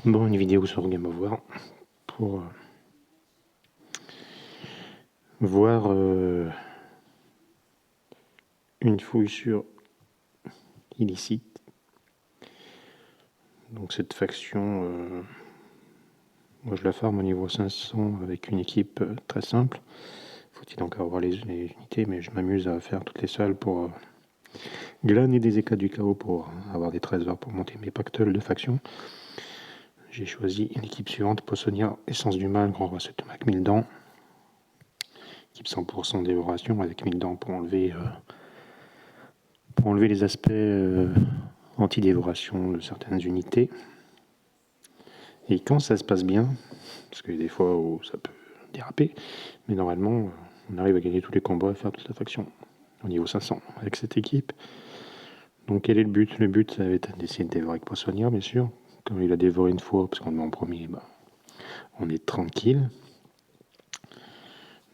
Bon, une vidéo sur Game of War pour voir une fouille sur illicite. Donc cette faction, moi je la farm au niveau 500 avec une équipe très simple. Faut-il encore avoir les unités, mais je m'amuse à faire toutes les salles pour glaner des éclats du chaos pour avoir des trésors pour monter mes pactoles de faction. J'ai choisi l'équipe suivante: Poisonnière, Essence du Mal, Grand Roi Setomac, 1000 dents. Équipe 100% dévoration avec 1000 dents pour enlever les aspects anti-dévoration de certaines unités. Et quand ça se passe bien, parce qu'il y a des fois où ça peut déraper, mais normalement, on arrive à gagner tous les combats et faire toute la faction au niveau 500 avec cette équipe. Donc quel est le but? Le but, ça va être d'essayer de dévorer avec Poissonnière, bien sûr. Comme il a dévoré une fois, parce qu'on est en premier, on est tranquille.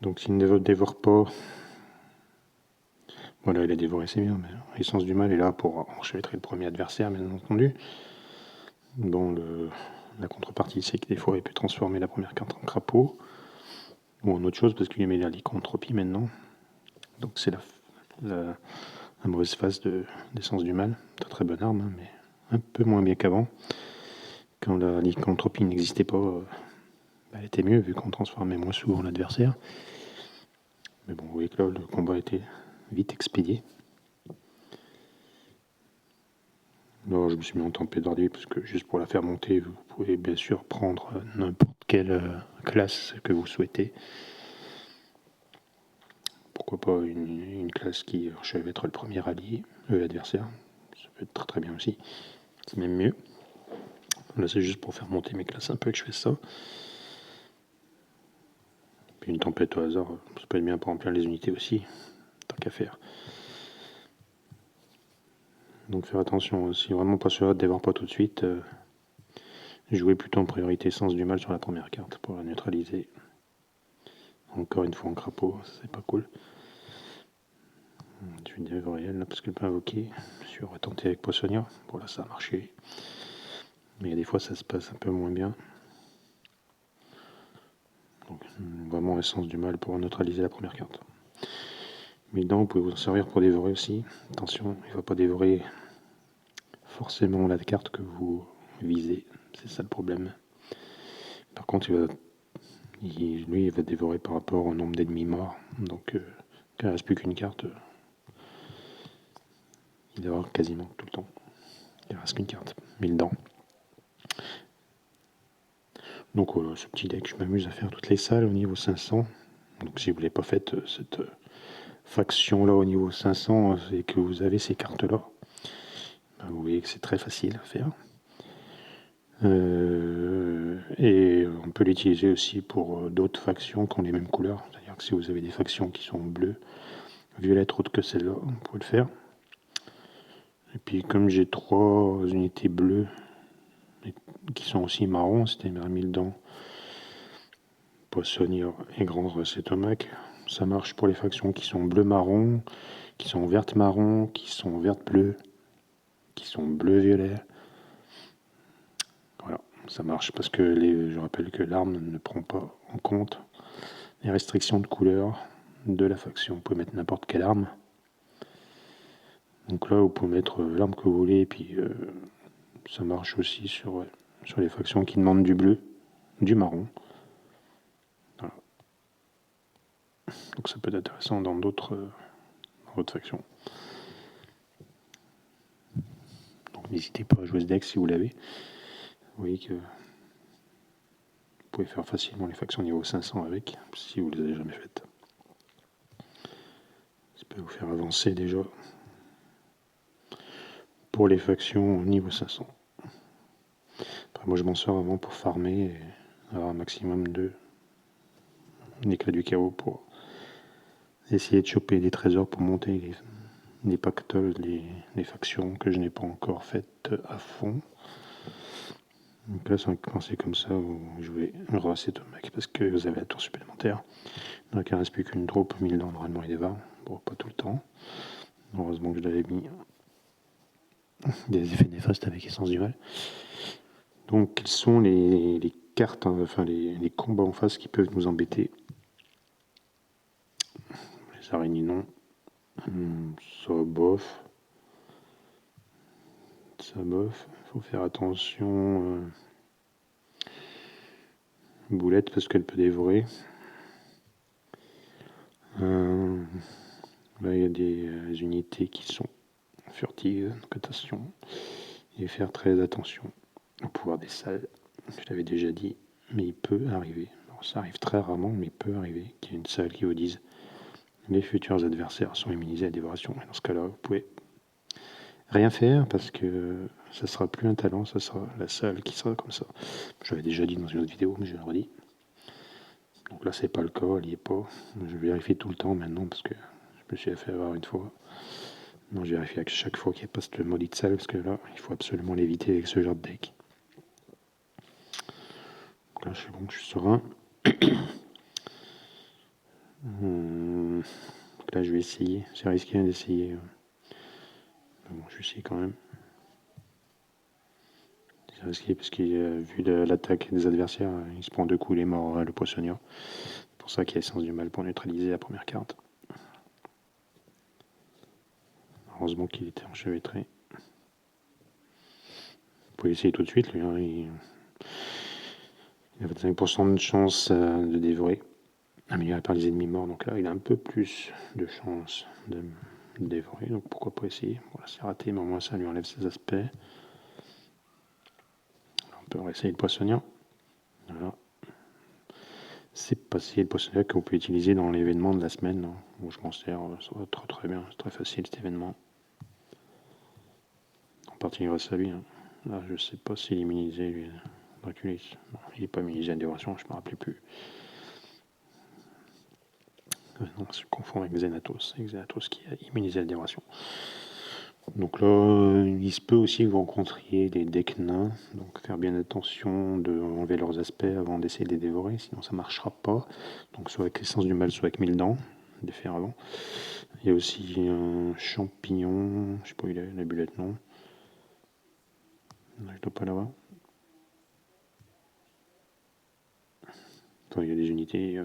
Donc s'il ne dévore pas, voilà, il a dévoré, c'est bien, mais l'essence du mal est là pour enchevêtrer le premier adversaire, bien entendu. Bon, la contrepartie, c'est que des fois, il peut transformer la première carte en crapaud ou en autre chose, parce qu'il met la lycanthropie maintenant. Donc c'est la mauvaise phase d'essence du mal. C'est une très bonne arme, hein, mais un peu moins bien qu'avant. Quand la lycanthropie n'existait pas, elle était mieux, vu qu'on transformait moins souvent l'adversaire. Mais bon, vous voyez que là, le combat était vite expédié. Là, je me suis mis en tempête d'ordi, parce que juste pour la faire monter, vous pouvez bien sûr prendre n'importe quelle classe que vous souhaitez. Pourquoi pas une classe qui enchevêtre le premier allié, l'adversaire. Ça peut être très très bien aussi. C'est même mieux. Là, c'est juste pour faire monter mes classes un peu que je fais ça. Puis une tempête au hasard, ça peut être bien pour remplir les unités aussi, tant qu'à faire. Donc faire attention, si vraiment pas sûr, dévore pas tout de suite. Jouer plutôt en priorité Sens du Mal sur la première carte pour la neutraliser. Encore une fois en crapaud, c'est pas cool. Je vais dévorer elle là parce qu'elle peut invoquer. Je suis retenté avec Poissonnière. Bon là ça a marché. Mais il y a des fois ça se passe un peu moins bien. Donc vraiment Essence du Mal pour neutraliser la première carte. Mais dedans vous pouvez vous en servir pour dévorer aussi. Attention, il ne va pas dévorer forcément la carte que vous visez. C'est ça le problème. Par contre il va dévorer par rapport au nombre d'ennemis morts. Donc quand il ne reste plus qu'une carte, il dévore quasiment tout le temps. Il ne reste qu'une carte. 1000 dents. Donc voilà, ce petit deck, je m'amuse à faire toutes les salles au niveau 500. Donc si vous ne l'avez pas fait cette faction là au niveau 500 et que vous avez ces cartes là, vous voyez que c'est très facile à faire. Et on peut l'utiliser aussi pour d'autres factions qui ont les mêmes couleurs. C'est-à-dire que si vous avez des factions qui sont bleues, violettes autres que celle-là, vous pouvez le faire. Et puis comme j'ai 3 unités bleues qui sont aussi marrons, c'était mes 1000 dents, Poissonnière et Grand Roi Setomac, ça marche pour les factions qui sont bleu-marron, qui sont verte-marron, qui sont verte-bleu, qui sont bleu-violet. Voilà, ça marche parce que je rappelle que l'arme ne prend pas en compte les restrictions de couleur de la faction. Vous pouvez mettre n'importe quelle arme. Donc là, vous pouvez mettre l'arme que vous voulez, et puis ça marche aussi sur les factions qui demandent du bleu, du marron. Voilà. Donc ça peut être intéressant dans d'autres factions. Donc n'hésitez pas à jouer ce deck si vous l'avez. Vous voyez que vous pouvez faire facilement les factions niveau 500 avec, si vous ne les avez jamais faites. Ça peut vous faire avancer déjà pour les factions niveau 500. Après, moi je m'en sors vraiment pour farmer et avoir un maximum de éclat du chaos pour essayer de choper des trésors pour monter les pactoles, les factions que je n'ai pas encore faites à fond. Donc là, quand c'est comme ça, vous jouez un roi Setomac parce que vous avez la tour supplémentaire. Donc il ne reste plus qu'une drop, 1000 dents, normalement il dévore. Bon, pas tout le temps. Heureusement que je l'avais mis des effets néfastes avec Essence du Mal. Donc, quelles sont les cartes, hein, enfin les combats en face qui peuvent nous embêter? Les araignées, non. Ça, bof. Ça, bof. Faut faire attention. Boulette, parce qu'elle peut dévorer. Là, il y a des unités qui sont furtives, donc attention. Et faire très attention au pouvoir des salles. Je l'avais déjà dit, mais il peut arriver. Alors, ça arrive très rarement, mais il peut arriver qu'il y ait une salle qui vous dise les futurs adversaires sont immunisés à la dévoration. Et dans ce cas-là, vous pouvez rien faire parce que ça sera plus un talent, ça sera la salle qui sera comme ça. J'avais déjà dit dans une autre vidéo, mais je le redis. Donc là, c'est pas le cas, elle n'y est pas. Je vérifie tout le temps maintenant parce que je me suis fait avoir une fois. Non, je vérifie à chaque fois qu'il n'y a pas ce maudit de salle parce que là, il faut absolument l'éviter avec ce genre de deck. Donc là, je suis bon, je suis serein. Donc là, je vais essayer. C'est risqué d'essayer. Mais bon, je vais essayer quand même. C'est risqué parce qu'il a vu l'attaque des adversaires, il se prend 2 coups, il est mort, le poissonnier. C'est pour ça qu'il y a Essence du Mal pour neutraliser la première carte. Heureusement qu'il était enchevêtré. Vous pouvez essayer tout de suite, lui. Hein, il a 25% de chance de dévorer. Amélioré par les ennemis morts, donc là il a un peu plus de chance de dévorer, donc pourquoi pas essayer. Bon là c'est raté, mais au moins ça lui enlève ses aspects. On peut essayer le poissonnier. Voilà. C'est passé le poissonnier qu'on peut utiliser dans l'événement de la semaine, hein, où je m'en sers, ça va très très bien, c'est très facile cet événement. En partie grâce à lui. Hein. Là je sais pas s'il est immunisé lui, Draculis. Non, il n'est pas immunisé à la dévoration, je ne me rappelais plus. Non, je confonds avec Xenatos. Xenatos qui a immunisé la dévoration. Donc là, il se peut aussi que vous rencontriez des decks nains, donc faire bien attention de enlever leurs aspects avant d'essayer de les dévorer, sinon ça ne marchera pas. Donc soit avec l'essence du mal, soit avec 1000 dents, de faire avant. Il y a aussi un champignon, je sais pas, il a la bulette, non. Je dois pas l'avoir. Enfin, il y a des unités.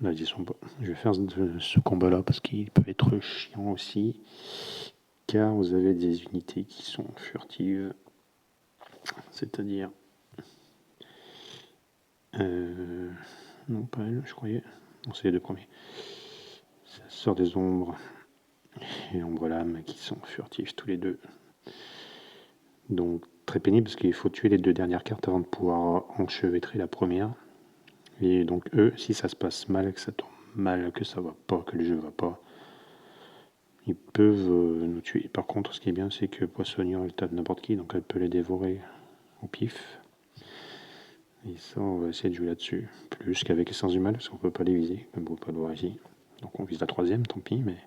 Là, ils y sont pas. Je vais faire ce combat-là parce qu'il peut être chiant aussi. Car vous avez des unités qui sont furtives. C'est-à-dire. Non, pas elle, je croyais. Non, c'est les deux premiers. Ça sort des ombres et ombre lame qui sont furtifs tous les deux. Donc très pénible parce qu'il faut tuer les 2 dernières cartes avant de pouvoir enchevêtrer la première. Et donc eux, si ça se passe mal, que ça tombe mal, que ça va pas, que le jeu va pas, ils peuvent nous tuer. Par contre, ce qui est bien, c'est que Poissonnière, elle tape n'importe qui, donc elle peut les dévorer au pif. Et ça, on va essayer de jouer là-dessus. Plus qu'avec Essence du Mal, parce qu'on peut pas les viser, comme vous pouvez le voir ici. Donc on vise la 3ème, tant pis, mais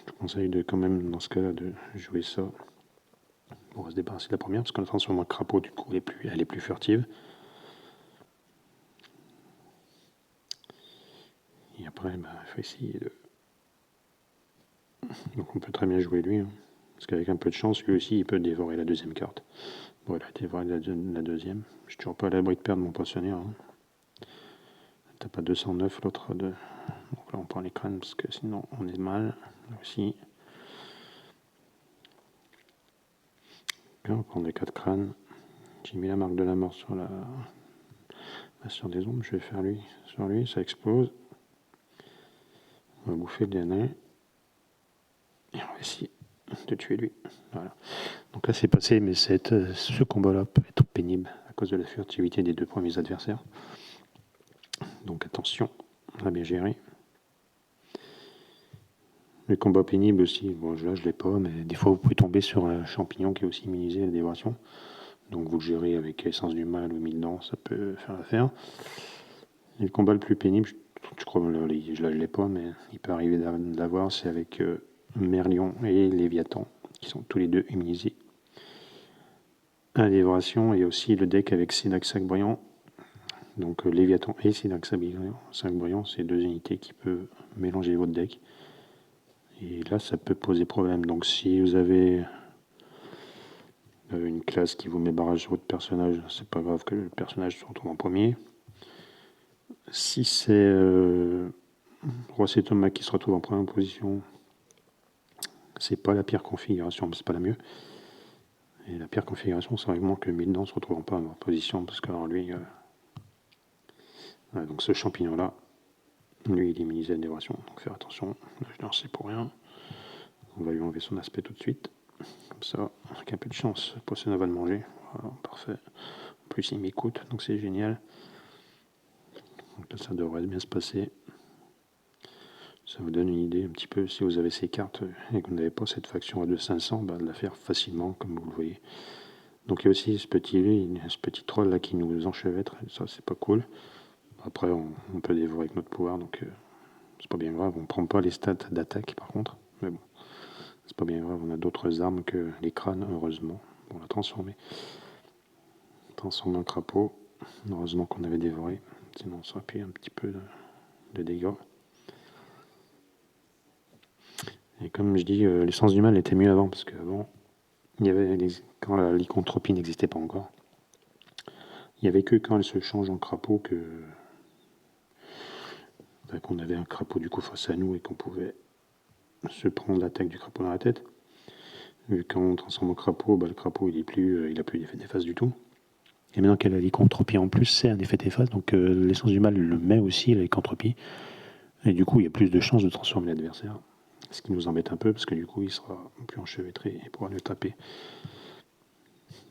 je conseille de quand même, dans ce cas-là, de jouer ça. On va se débarrasser de la première, parce qu'on a transformé en crapaud, du coup, elle est plus furtive. Et après, il faut essayer de... Donc on peut très bien jouer lui, hein, parce qu'avec un peu de chance, lui aussi, il peut dévorer la 2ème carte. Bon, il a dévoré la 2ème. Je suis toujours pas à l'abri de perdre mon poissonnier. Hein. T'as pas 209, l'autre a 2. Donc là, on prend les crânes, parce que sinon, on est mal. Là aussi. Là, on prend les 4 crânes. J'ai mis la marque de la mort sur sur des ombres. Je vais faire lui. Sur lui, ça explose. On va bouffer le DNA. Et on va essayer de tuer lui. Voilà. Donc là, c'est passé, mais ce combat-là peut être pénible à cause de la furtivité des 2 premiers adversaires. Donc attention, on a bien géré. Les combats pénibles aussi, bon là je l'ai pas, mais des fois vous pouvez tomber sur un champignon qui est aussi immunisé à la dévoration. Donc vous le gérez avec Essence du Mal ou 1000 dents, ça peut faire l'affaire. Et le combat le plus pénible, je crois que je l'ai pas, mais il peut arriver de l'avoir, c'est avec Merlion et Léviathan, qui sont tous les deux immunisés à la dévoration, et aussi le deck avec Synax Sac-Brillant. Donc Léviathan et Synax Sac-Brillant, c'est 2 unités qui peuvent mélanger votre deck. Et là, ça peut poser problème. Donc si vous avez Une classe qui vous met barrage sur votre personnage, c'est pas grave que le personnage se retrouve en premier. Si c'est Roi Setoma qui se retrouve en première position, c'est pas la pire configuration, mais c'est pas la mieux. Et la pire configuration, c'est vraiment que Mildan se retrouve en première position, parce que alors lui, voilà, donc ce champignon-là, lui, il immunise la dévoration, donc faire attention. Là, je lance, c'est pour rien. On va lui enlever son aspect tout de suite. Comme ça, avec un peu de chance, Poisson va le manger. Voilà, parfait. En plus, il m'écoute, donc c'est génial. Donc là, ça devrait bien se passer. Ça vous donne une idée un petit peu, si vous avez ces cartes et que vous n'avez pas cette faction à 2 500, de la faire facilement, comme vous le voyez. Donc il y a aussi ce petit troll là qui nous enchevêtre, ça c'est pas cool. Après, on peut dévorer avec notre pouvoir, donc c'est pas bien grave. On prend pas les stats d'attaque par contre, mais bon, c'est pas bien grave. On a d'autres armes que les crânes, heureusement. On l'a transformé. Transformé en crapaud. Heureusement qu'on avait dévoré, sinon ça aurait pris un petit peu de dégâts. Et comme je dis, l'essence du mal était mieux avant, parce qu'avant, quand la lycanthropie n'existait pas encore, il n'y avait que quand elle se change en crapaud qu'on avait un crapaud du coup face à nous et qu'on pouvait se prendre l'attaque du crapaud dans la tête. Quand on transforme en crapaud, le crapaud il a plus d'effet d'efface du tout. Et maintenant qu'elle a la lycanthropie en plus, c'est un effet d'efface, donc l'essence du mal le met aussi, la lycanthropie. Et du coup, il y a plus de chances de transformer l'adversaire. Ce qui nous embête un peu, parce que du coup, il sera plus enchevêtré et pourra nous taper.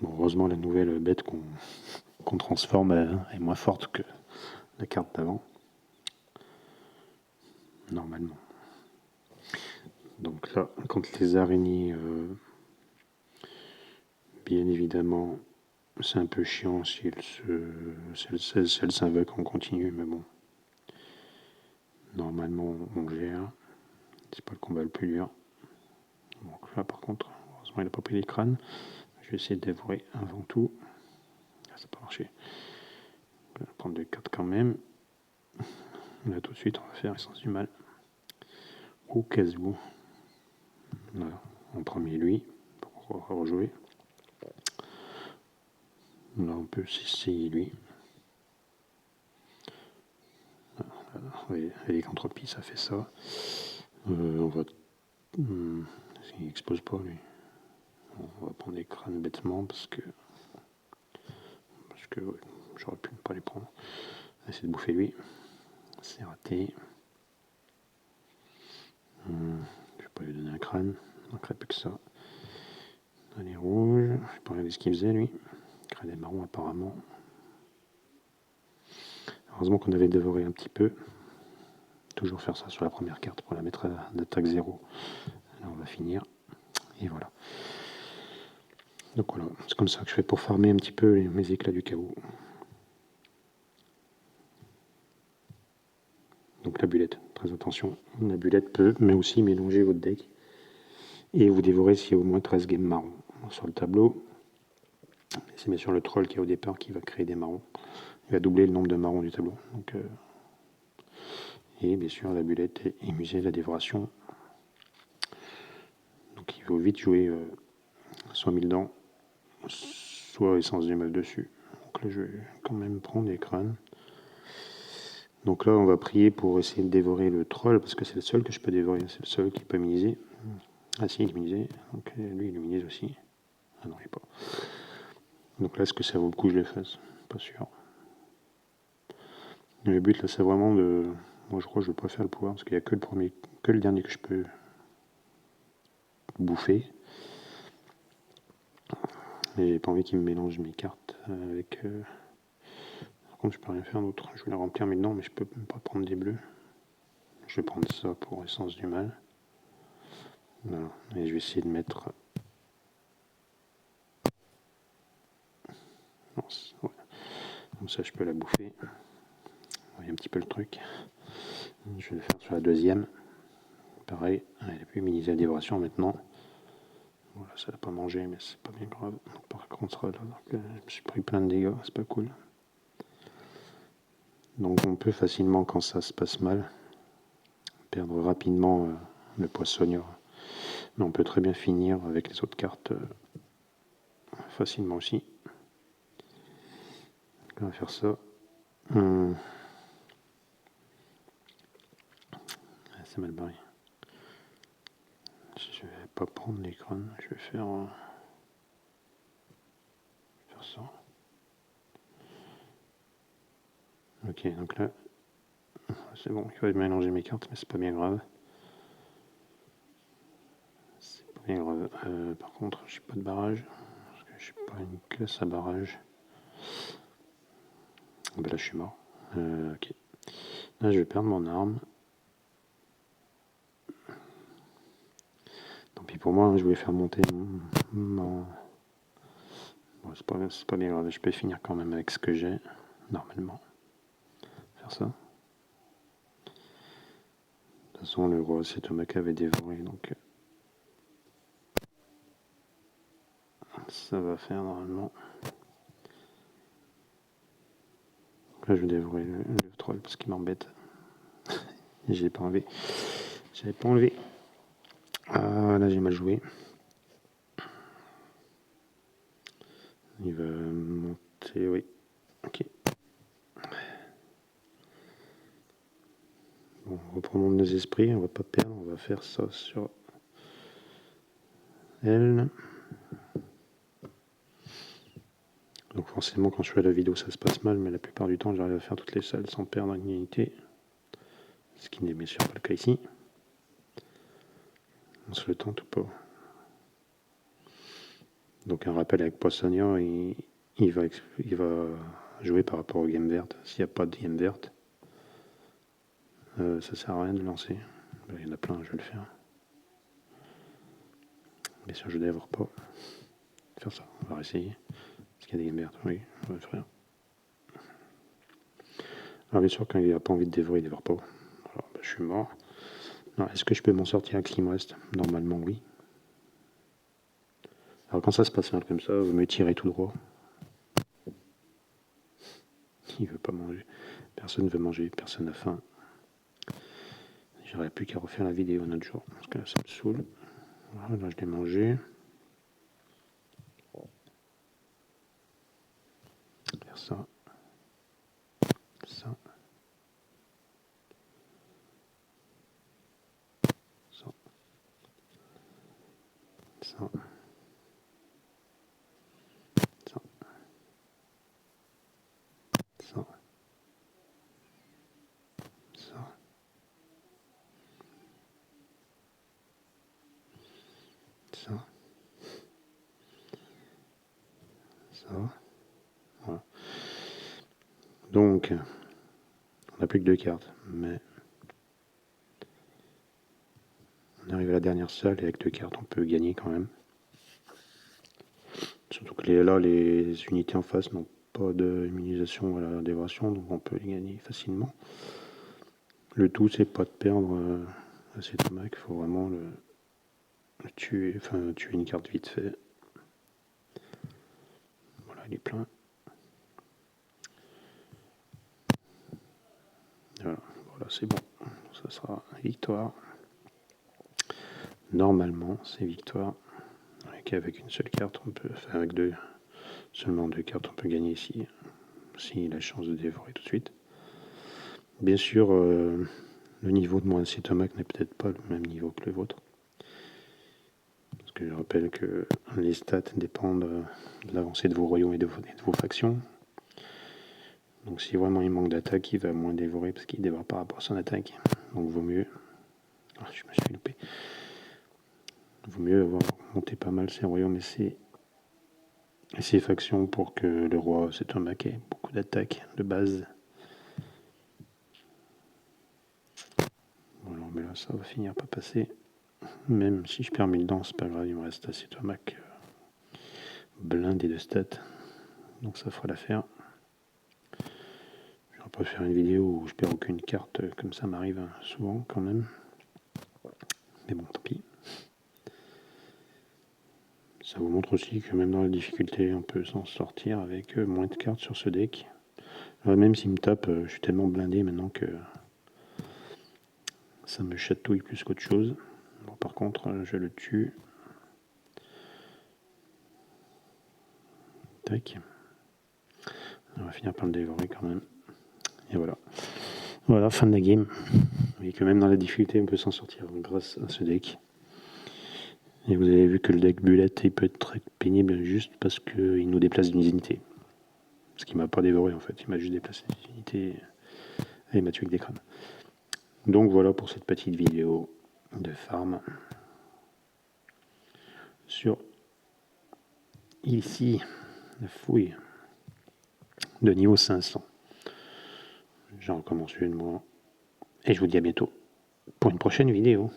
Bon, heureusement, la nouvelle bête qu'on transforme est moins forte que la carte d'avant. Normalement. Donc là, quand les araignées, bien évidemment, c'est un peu chiant si elles s'invoquent en continu, mais bon. Normalement, on gère. C'est pas le combat le plus dur. Donc là, par contre, heureusement, il n'a pas pris les crânes. Je vais essayer de dévorer avant tout. Là, ça n'a pas marché. On va prendre des cartes quand même. Là, tout de suite, on va faire essence du mal. Au cas où. Voilà. En premier, lui, pour rejouer. Là, on peut essayer lui. La lycanthropie, ça fait ça. On va. Il n'expose pas, lui. On va prendre des crânes bêtement parce que ouais, j'aurais pu ne pas les prendre. On va essayer de bouffer lui. C'est raté. Je vais pas lui donner un crâne. Il manquerait plus que ça. Allez, rouge. Je vais pas regarder ce qu'il faisait, lui. Crâne des marrons, apparemment. Heureusement qu'on avait dévoré un petit peu. Toujours faire ça sur la première carte pour la mettre d'attaque 0. Là, on va finir. Et voilà. Donc voilà, c'est comme ça que je fais pour farmer un petit peu mes éclats du chaos. Donc la bulette, très attention. La bulette peut mais aussi mélanger votre deck. Et vous dévorez s'il y a au moins 13 games marrons sur le tableau. C'est bien sûr le troll qui est au départ qui va créer des marrons. Il va doubler le nombre de marrons du tableau. Donc, et bien sûr la bulette est musée la dévoration. Donc il faut vite jouer soit 1000 dents, soit essence du mal dessus. Donc là je vais quand même prendre les crânes. Donc là, on va prier pour essayer de dévorer le troll, parce que c'est le seul que je peux dévorer, c'est le seul qui peut immuniser. Ah si, il est immunisé, donc lui il immunise aussi. Ah non, il n'est pas. Donc là, est-ce que ça vaut le coup que je le fasse? Pas sûr. Le but là, c'est vraiment de... Moi je crois que je préfère le pouvoir, parce qu'il n'y a que le dernier que je peux bouffer. Et j'ai pas envie qu'il me mélange mes cartes avec... Par contre, je peux rien faire d'autre. Je vais la remplir maintenant, mais je peux même pas prendre des bleus. Je vais prendre ça pour essence du mal. Voilà. Et je vais essayer de mettre... Non, ouais. Comme ça, je peux la bouffer. Vous voyez un petit peu le truc. Je vais le faire sur la deuxième. Pareil, elle est plus minimisée la dévoration maintenant. Voilà, ça l'a pas mangé, mais c'est pas bien grave. Par contre, là, je me suis pris plein de dégâts, c'est pas cool. Donc on peut facilement, quand ça se passe mal, perdre rapidement le poissonnier. Mais on peut très bien finir avec les autres cartes facilement aussi. On va faire ça. C'est mal barré. Je vais pas prendre l'écran, je vais faire ça. Ok, donc là, c'est bon, il va mélanger mes cartes, mais c'est pas bien grave. C'est pas bien grave. Par contre, j'ai pas de barrage, parce que j'ai pas une caisse à barrage. Ben là, je suis mort. Ok. Là, je vais perdre mon arme. Tant pis pour moi, hein, je voulais faire monter mon... Bon, c'est pas bien grave, je peux finir quand même avec ce que j'ai, normalement. Faire ça. De toute façon, le roi Setomac avait dévoré, donc... ça va faire normalement. Donc là, je vais dévorer le troll parce qu'il m'embête. Et je l'ai pas enlevé. J'avais pas enlevé. Ah, là, j'ai mal joué. Il va monter, oui. Ok. Bon, reprenons nos esprits, on va pas perdre, on va faire ça sur elle. Donc forcément, quand je fais la vidéo, ça se passe mal, mais la plupart du temps, j'arrive à faire toutes les salles sans perdre une unité. Ce qui n'est bien sûr pas le cas ici. On se le tente ou pas. Donc un rappel avec Poissonnier, il va jouer par rapport au game verte. S'il n'y a pas de game verte, ça sert à rien de lancer. Il y en a plein, je vais le faire. Bien sûr, je ne dévore pas. Faire ça, on va essayer. Est-ce qu'il y a des game vertes? Oui, on va le faire. Alors bien sûr, quand il n'a pas envie de dévorer, il ne dévore pas. Alors, je suis mort. Est-ce que je peux m'en sortir avec ce qui me reste? Normalement, oui. Alors quand ça se passe mal comme ça, vous me tirez tout droit. Il veut pas manger. Personne ne veut manger, personne n'a faim. J'aurais plus qu'à refaire la vidéo un autre jour, parce que là, ça me saoule. Voilà, là, je l'ai mangé. Faire ça. Ça. Ça. Ça. Ça. Ça. Ça. Ça. Ça. Voilà. Donc, on n'a plus que 2 cartes, mais on arrive à la dernière salle et avec 2 cartes, on peut gagner quand même. Surtout que là, les unités en face n'ont pas d'immunisation à la dévoration, donc on peut les gagner facilement. Le tout, c'est pas de perdre à cet Setomac, il faut vraiment le tuer, enfin tuer une carte vite fait. Voilà, il est plein. Voilà, c'est bon. Ça sera victoire. Normalement, c'est victoire. Avec une seule carte, on peut, enfin avec seulement 2 cartes, on peut gagner ici. Si il a la chance de dévorer tout de suite. Bien sûr, le niveau de mon Setomac n'est peut-être pas le même niveau que le vôtre. Parce que je rappelle que les stats dépendent de l'avancée de vos royaumes et de vos factions. Donc si vraiment il manque d'attaque, il va moins dévorer parce qu'il dévore par rapport à son attaque. Donc vaut mieux... Ah, je me suis loupé. Vaut mieux avoir monté pas mal ses royaumes et ses factions pour que le roi Setomac ait beaucoup d'attaques de base. Voilà, mais là ça va finir par passer. Même si je perds 1000 dents, c'est pas grave, il me reste assez Setomac blindé de stats. Donc ça fera l'affaire. Je vais pas faire une vidéo où je perds aucune carte, comme ça m'arrive souvent quand même. Mais bon, tant pis. Ça vous montre aussi que même dans la difficulté, on peut s'en sortir avec moins de cartes sur ce deck. Même s'il me tape, je suis tellement blindé maintenant que ça me chatouille plus qu'autre chose. Bon, par contre, je le tue. Tac. On va finir par le dévorer quand même. Et voilà. Voilà, fin de la game. Vous voyez que même dans la difficulté, on peut s'en sortir grâce à ce deck. Et vous avez vu que le deck Bullet, il peut être très pénible juste parce qu'il nous déplace d'une unité. Ce qui m'a pas dévoré en fait, il m'a juste déplacé d'une unité et il m'a tué avec des crânes. Donc voilà pour cette petite vidéo de farm sur ici la fouille de niveau 500. J'en recommence une moi et je vous dis à bientôt pour une prochaine vidéo.